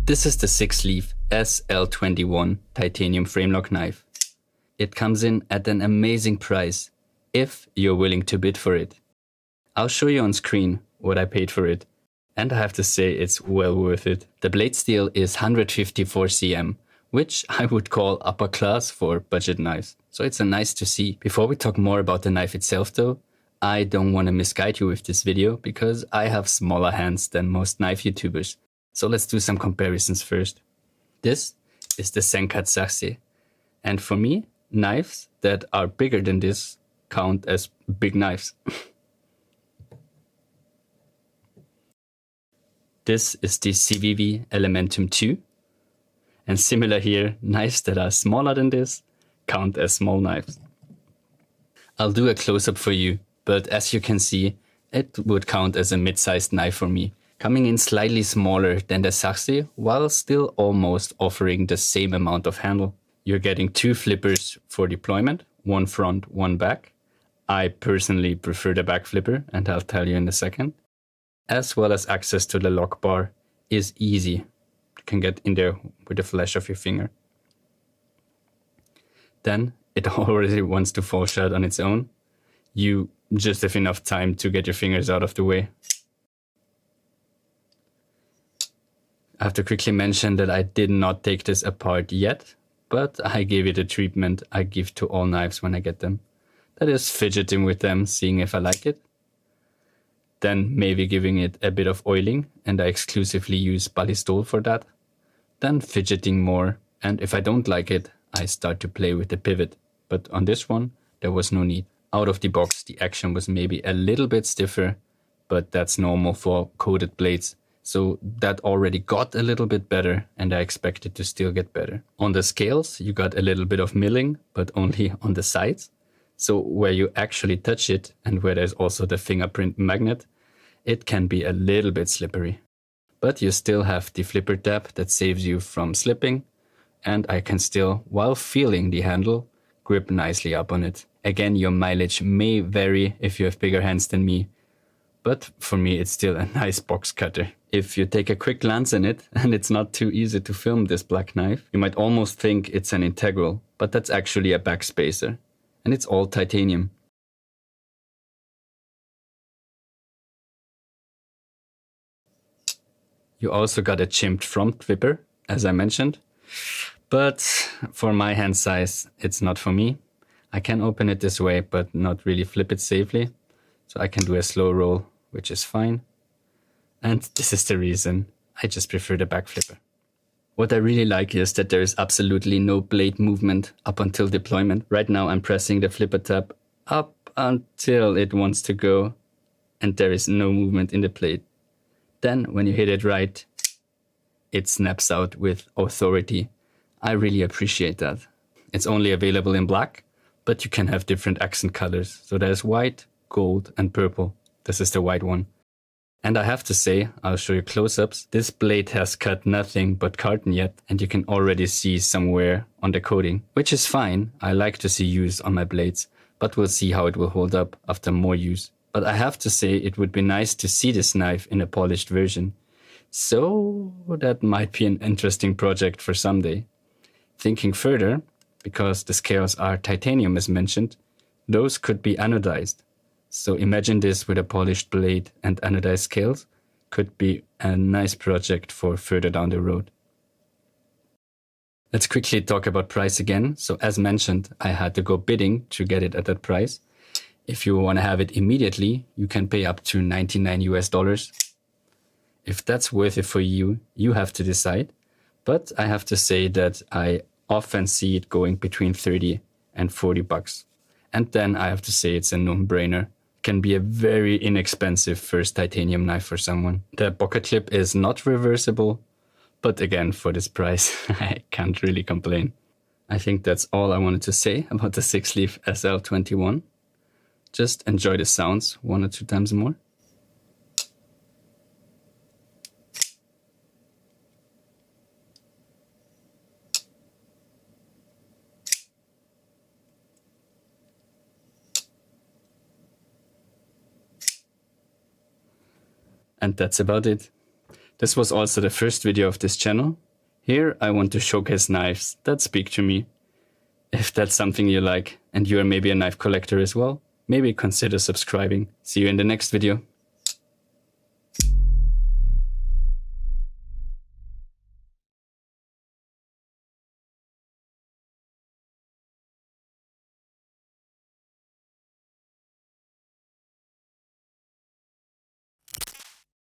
This is the SixLeaf SL-21 titanium frame lock knife. It comes in at an amazing price, if you're willing to bid for it. I'll show you on screen what I paid for it, and I have to say it's well worth it. The blade steel is 154 cm, which I would call upper class for budget knives. So it's a nice to see. Before we talk more about the knife itself though, I don't want to misguide you with this video because I have smaller hands than most knife YouTubers. So let's do some comparisons first. This is the Senkat Saxe, and for me, knives that are bigger than this count as big knives. This is the CVV Elementum 2. And similar here, knives that are smaller than this count as small knives. I'll do a close-up for you, but as you can see, it would count as a mid-sized knife for me, coming in slightly smaller than the Saxe while still almost offering the same amount of handle. You're getting two flippers for deployment, one front, one back. I personally prefer the back flipper, and I'll tell you in a second. As well as access to the lock bar is easy. You can get in there with a flash of your finger. Then it already wants to fall shut on its own. You just have enough time to get your fingers out of the way. I have to quickly mention that I did not take this apart yet, but I gave it a treatment I give to all knives when I get them. That is fidgeting with them, seeing if I like it. Then maybe giving it a bit of oiling, and I exclusively use Ballistol for that. Then fidgeting more, and if I don't like it, I start to play with the pivot. But on this one, there was no need. Out of the box, the action was maybe a little bit stiffer, but that's normal for coated blades. So that already got a little bit better, and I expect it to still get better. On the scales, you got a little bit of milling, but only on the sides. So where you actually touch it, and where there's also the fingerprint magnet, it can be a little bit slippery. But you still have the flipper tab that saves you from slipping, and I can still, while feeling the handle, grip nicely up on it. Again, your mileage may vary if you have bigger hands than me, but for me it's still a nice box cutter. If you take a quick glance in it, and it's not too easy to film this black knife, you might almost think it's an integral, but that's actually a backspacer, and it's all titanium. You also got a chimped front flipper, as I mentioned, but for my hand size, it's not for me. I can open it this way, but not really flip it safely. So I can do a slow roll, which is fine. And this is the reason I just prefer the back flipper. What I really like is that there is absolutely no blade movement up until deployment. Right now I'm pressing the flipper tab up until it wants to go, and there is no movement in the blade. Then when you hit it right, it snaps out with authority. I really appreciate that. It's only available in black, but you can have different accent colors. So there's white, gold, and purple. This is the white one. And I have to say, I'll show you close-ups. This blade has cut nothing but carton yet, and you can already see some wear on the coating, which is fine. I like to see use on my blades, but we'll see how it will hold up after more use. But I have to say it would be nice to see this knife in a polished version. So that might be an interesting project for someday. Thinking further, because the scales are titanium as mentioned, those could be anodized. So imagine this with a polished blade and anodized scales. Could be a nice project for further down the road. Let's quickly talk about price again. So as mentioned, I had to go bidding to get it at that price. If you want to have it immediately, you can pay up to $99 US. If that's worth it for you, you have to decide. But I have to say that I often see it going between 30 and 40 bucks. And then I have to say it's a no-brainer. Can be a very inexpensive first titanium knife for someone. The pocket clip is not reversible, but again, for this price, I can't really complain. I think that's all I wanted to say about the SixLeaf SL-21. Just enjoy the sounds 1 or 2 times more. And that's about it. This was also the first video of this channel. Here I want to showcase knives that speak to me. If that's something you like and you are maybe a knife collector as well, maybe consider subscribing. See you in the next video.